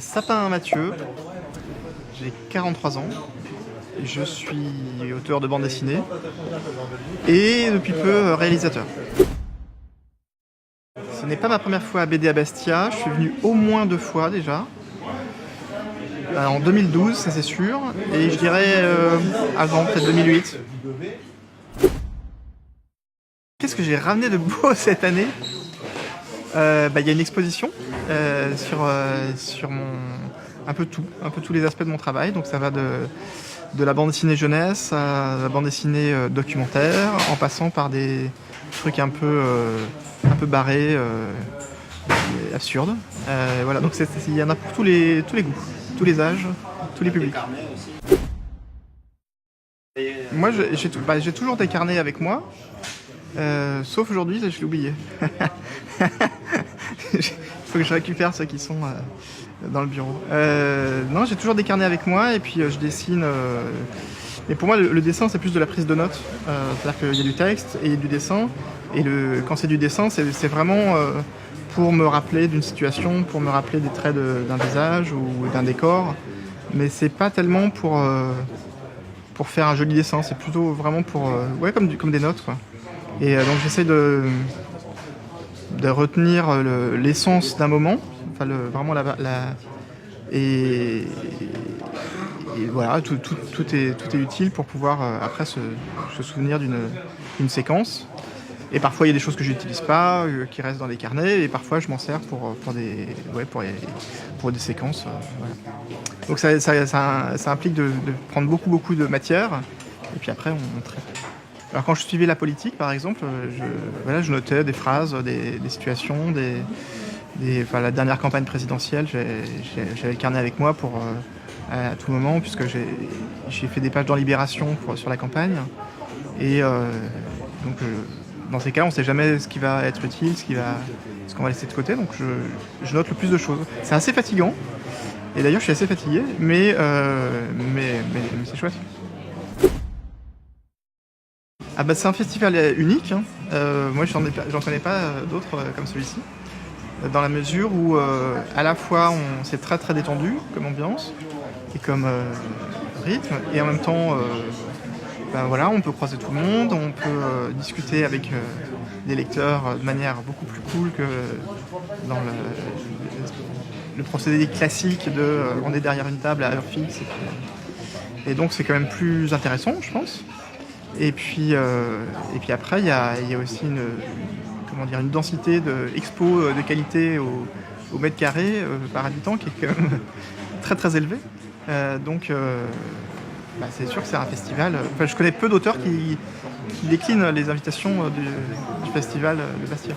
Sapin Mathieu, j'ai 43 ans, je suis auteur de bande dessinée et depuis peu réalisateur. Ce n'est pas ma première fois à BD à Bastia, je suis venu au moins 2 fois déjà. En 2012, ça c'est sûr, et je dirais avant, peut-être 2008. Qu'est-ce que j'ai ramené de beau cette année ? Y a une exposition sur un peu tous les aspects de mon travail. Donc ça va de la bande dessinée jeunesse à la bande dessinée documentaire, en passant par des trucs un peu barrés, et absurdes. Voilà, donc il y en a pour tous les goûts, tous les âges, tous les publics. Moi, j'ai toujours des carnets avec moi, sauf aujourd'hui, je l'ai oublié. Il faut que je récupère ceux qui sont dans le bureau. Non, j'ai toujours des carnets avec moi et puis je dessine. Mais pour moi, le dessin, c'est plus de la prise de notes. C'est-à-dire qu'il y a du texte et du dessin. Et quand c'est du dessin, c'est vraiment pour me rappeler d'une situation, pour me rappeler des traits d'un visage ou d'un décor. Mais c'est pas tellement pour faire un joli dessin. C'est plutôt vraiment pour comme des notes, quoi. Et donc j'essaie de retenir l'essence d'un moment, enfin vraiment et voilà, tout est utile pour pouvoir après se souvenir d'une séquence. Et parfois il y a des choses que je n'utilise pas, qui restent dans les carnets, et parfois je m'en sers pour des séquences. Voilà. Donc ça implique de prendre beaucoup de matière, et puis après on traite. Alors quand je suivais la politique, par exemple, je notais des phrases, des situations, la dernière campagne présidentielle, j'avais le carnet avec moi pour à tout moment, puisque j'ai fait des pages dans Libération sur la campagne. Et donc dans ces cas, on ne sait jamais ce qui va être utile, ce qu'on va laisser de côté. Donc je note le plus de choses. C'est assez fatigant. Et d'ailleurs, je suis assez fatigué, mais c'est chouette. C'est un festival unique, hein. Moi j'en connais pas d'autres comme celui-ci, dans la mesure où à la fois c'est très très détendu comme ambiance et comme rythme, et en même temps on peut croiser tout le monde, on peut discuter avec des lecteurs de manière beaucoup plus cool que dans le procédé classique de on est derrière une table à heure fixe, et donc c'est quand même plus intéressant, je pense. Et puis après, il y a aussi une densité d'expo de qualité au mètre carré par habitant qui est quand même très très élevée. Donc c'est sûr que c'est un festival. Je connais peu d'auteurs qui déclinent les invitations du festival de Bastia.